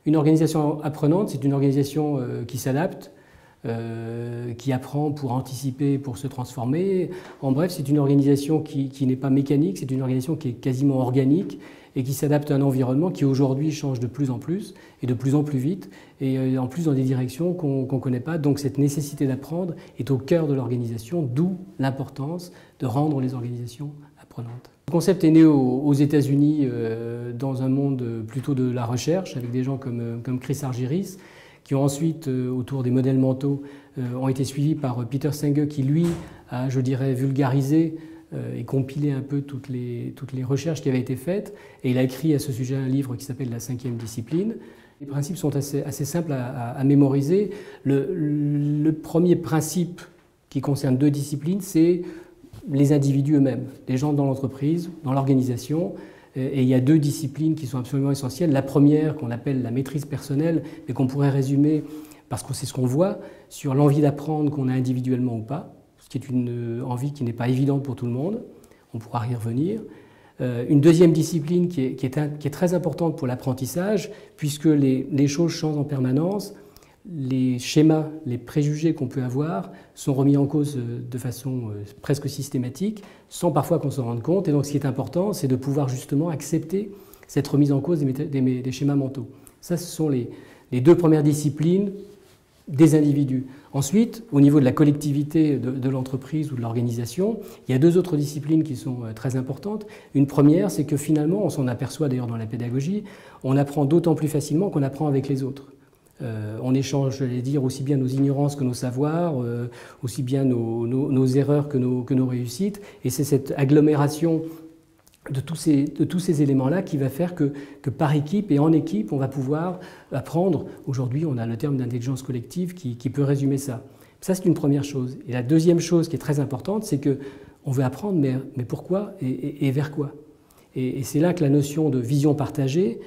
Une organisation apprenante, c'est une organisation qui s'adapte, qui apprend pour anticiper, pour se transformer. En bref, c'est une organisation qui n'est pas mécanique, c'est une organisation qui est quasiment organique et qui s'adapte à un environnement qui aujourd'hui change de plus en plus et de plus en plus vite, et en plus dans des directions qu'on ne connaît pas. Donc cette nécessité d'apprendre est au cœur de l'organisation, d'où l'importance de rendre les organisations apprenantes. Le concept est né aux États-Unis dans un monde plutôt de la recherche, avec des gens comme Chris Argyris, qui ont ensuite, autour des modèles mentaux, ont été suivis par Peter Senge, qui lui a, je dirais, vulgarisé et compilé un peu toutes les recherches qui avaient été faites. Et il a écrit à ce sujet un livre qui s'appelle La 5e discipline. Les principes sont assez simples à mémoriser. Le premier principe qui concerne 2 disciplines, c'est les individus eux-mêmes, les gens dans l'entreprise, dans l'organisation. Et il y a 2 disciplines qui sont absolument essentielles. La première, qu'on appelle la maîtrise personnelle, mais qu'on pourrait résumer, parce que c'est ce qu'on voit, sur l'envie d'apprendre qu'on a individuellement ou pas, ce qui est une envie qui n'est pas évidente pour tout le monde. On pourra y revenir. Une deuxième discipline qui est très importante pour l'apprentissage, puisque les choses changent en permanence. Les schémas, les préjugés qu'on peut avoir sont remis en cause de façon presque systématique, sans parfois qu'on s'en rende compte. Et donc ce qui est important, c'est de pouvoir justement accepter cette remise en cause des schémas mentaux. Ça, ce sont les 2 premières disciplines des individus. Ensuite, au niveau de la collectivité de l'entreprise ou de l'organisation, il y a 2 autres disciplines qui sont très importantes. Une première, c'est que finalement, on s'en aperçoit d'ailleurs dans la pédagogie, on apprend d'autant plus facilement qu'on apprend avec les autres. On échange, j'allais dire, aussi bien nos ignorances que nos savoirs, aussi bien nos erreurs que nos réussites. Et c'est cette agglomération de tous ces éléments-là qui va faire que par équipe et en équipe, on va pouvoir apprendre. Aujourd'hui, on a le terme d'intelligence collective qui peut résumer ça. Ça, c'est une première chose. Et la deuxième chose qui est très importante, c'est qu'on veut apprendre, mais pourquoi et vers quoi? Et c'est là que la notion de vision partagée,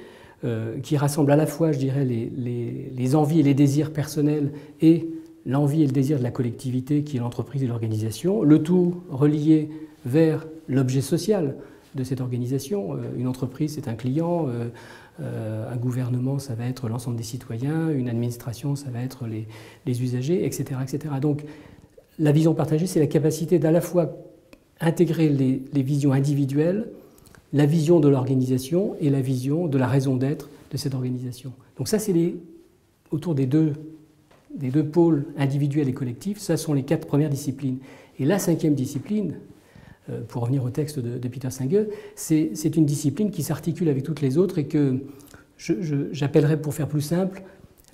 qui rassemble à la fois, je dirais, les envies et les désirs personnels et l'envie et le désir de la collectivité qui est l'entreprise et l'organisation, le tout relié vers l'objet social de cette organisation. Une entreprise, c'est un client, un gouvernement, ça va être l'ensemble des citoyens, une administration, ça va être les usagers, etc., etc. Donc la vision partagée, c'est la capacité d'à la fois intégrer les visions individuelles, la vision de l'organisation et la vision de la raison d'être de cette organisation. Donc ça, c'est autour des deux pôles individuels et collectifs, ça sont les 4 premières disciplines. Et la 5e discipline, pour revenir au texte de Peter Senge, c'est une discipline qui s'articule avec toutes les autres et que j'appellerais, pour faire plus simple,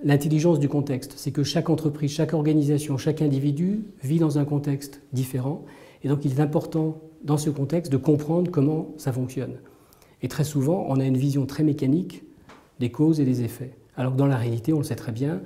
l'intelligence du contexte. C'est que chaque entreprise, chaque organisation, chaque individu vit dans un contexte différent. Et donc il est important, dans ce contexte, de comprendre comment ça fonctionne. Et très souvent, on a une vision très mécanique des causes et des effets. Alors que dans la réalité, on le sait très bien,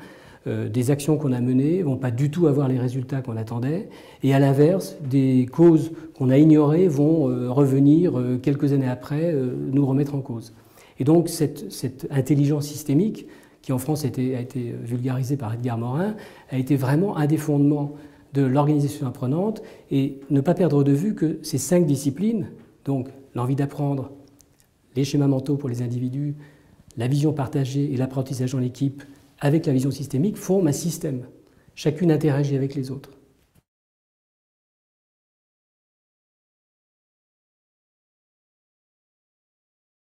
des actions qu'on a menées ne vont pas du tout avoir les résultats qu'on attendait. Et à l'inverse, des causes qu'on a ignorées vont revenir quelques années après, nous remettre en cause. Et donc cette intelligence systémique, qui en France a été vulgarisée par Edgar Morin, a été vraiment un des fondements de l'organisation apprenante, et ne pas perdre de vue que ces 5 disciplines, donc l'envie d'apprendre, les schémas mentaux pour les individus, la vision partagée et l'apprentissage en équipe avec la vision systémique, forment un système. Chacune interagit avec les autres.